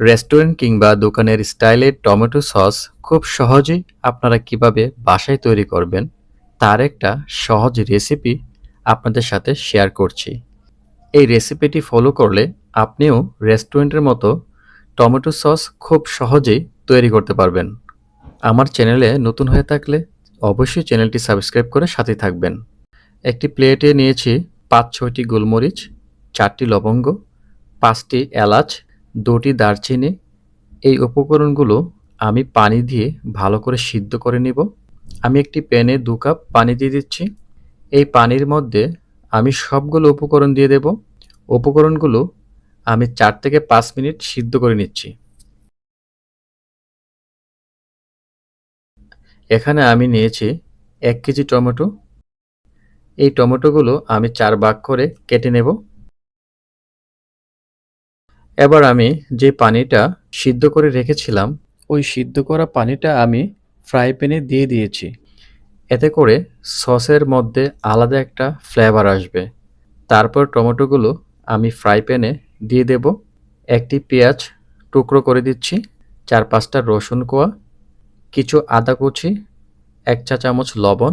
Restaurant কিংবা দোকানের স্টাইলের টমেটো সস খুব সহজেই আপনারা কিভাবে বাসায় তৈরি করবেন তার একটা সহজ রেসিপি আপনাদের সাথে শেয়ার করছি। এই রেসিপিটি ফলো করলে আপনিও রেস্টুরেন্টের মতো টমেটো সস খুব সহজেই তৈরি করতে পারবেন। আমার চ্যানেলে নতুন হয়ে থাকলে অবশ্যই চ্যানেলটি সাবস্ক্রাইব করে সাথে থাকবেন। একটি প্লেটে নিয়েছি ৫-৬টি গোলমরিচ, ৪টি লবঙ্গ, ৫টি এলাচ, ২টি দারচিনি। এই উপকরণগুলো আমি পানি দিয়ে ভালো করে সিদ্ধ করে নিব। আমি একটি প্যানে ২ কাপ পানি দিয়ে দিচ্ছি। এই পানির মধ্যে আমি সবগুলো উপকরণ দিয়ে দেব। উপকরণগুলো আমি ৪ থেকে ৫ মিনিট সিদ্ধ করে নিচ্ছি। এখানে আমি নিয়েছি ১ কেজি টমেটো। এই টমেটোগুলো আমি ৪ ভাগ করে কেটে নেব। এবার আমি যে পানিটা সিদ্ধ করে রেখেছিলাম, ওই সিদ্ধ করা পানিটা আমি ফ্রাই প্যানে দিয়ে দিয়েছি। এতে করে সসের মধ্যে আলাদা একটা ফ্লেভার আসবে। তারপর টমেটোগুলো আমি ফ্রাই প্যানে দিয়ে দেব। একটি পেঁয়াজ টুকরো করে দিচ্ছি, ৪-৫টা রসুন কোয়া, কিছু আদা কুচি, ১ চা চামচ লবণ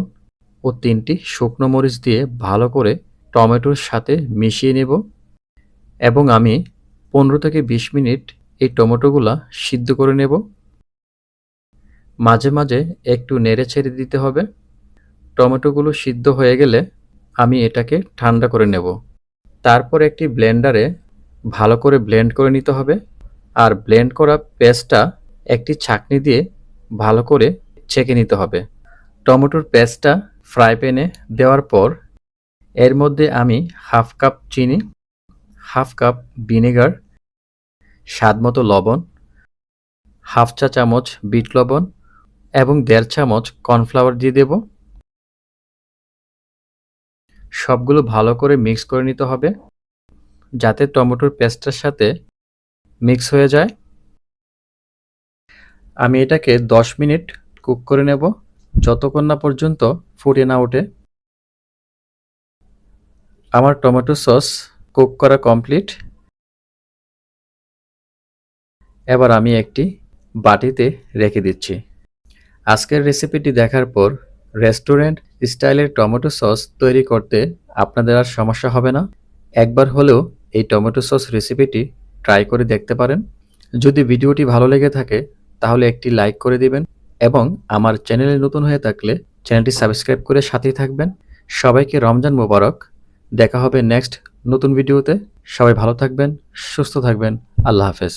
ও ৩টি শুকনো মরিচ দিয়ে ভালো করে টমেটোর সাথে মিশিয়ে নেব এবং আমি ১৫ থেকে ২০ মিনিট এই টমেটোগুলা সিদ্ধ করে নেব। মাঝে মাঝে একটু নেড়ে ছেড়ে দিতে হবে। টমেটোগুলো সিদ্ধ হয়ে গেলে আমি এটাকে ঠান্ডা করে নেব। তারপর একটি ব্লেন্ডারে ভালো করে ব্লেন্ড করে নিতে হবে। আর ব্লেন্ড করা পেস্টটা একটি ছাঁকনি দিয়ে ভালো করে ছেঁকে নিতে হবে। টমেটোর পেস্টটা ফ্রাই প্যানে দেওয়ার পর এর মধ্যে আমি ১/২ কাপ চিনি, ১/২ কাপ ভিনেগার, স্বাদমতো লবণ, ১/২ চা চামচ বিট লবণ এবং ১.৫ চামচ কর্নফ্লাওয়ার দিয়ে দেব। সবগুলো ভালো করে মিক্স করে নিতে হবে যাতে টমেটোর পেস্টটার সাথে মিক্স হয়ে যায়। আমি এটাকে ১০ মিনিট কুক করে নেব যতক্ষণ না পর্যন্ত ফুটে না ওঠে। আমার টমেটো সস কুক করা কমপ্লিট। এবার আমি একটি বাটিতে রেখে দিচ্ছি। আজকের রেসিপিটি দেখার পর রেস্টুরেন্ট স্টাইলের টমেটো সস তৈরি করতে আপনাদের আর সমস্যা হবে না। একবার হলেও এই টমেটো সস রেসিপিটি ট্রাই করে দেখতে পারেন। যদি ভিডিওটি ভালো লেগে থাকে তাহলে একটি লাইক করে দিবেন এবং আমার চ্যানেলে নতুন হয়ে থাকলে চ্যানেলটি সাবস্ক্রাইব করে সাথেই থাকবেন। সবাইকে রমজান মোবারক। দেখা হবে নেক্সট নতুন ভিডিওতে। সবাই ভালো থাকবেন, সুস্থ থাকবেন। আল্লাহ হাফেজ।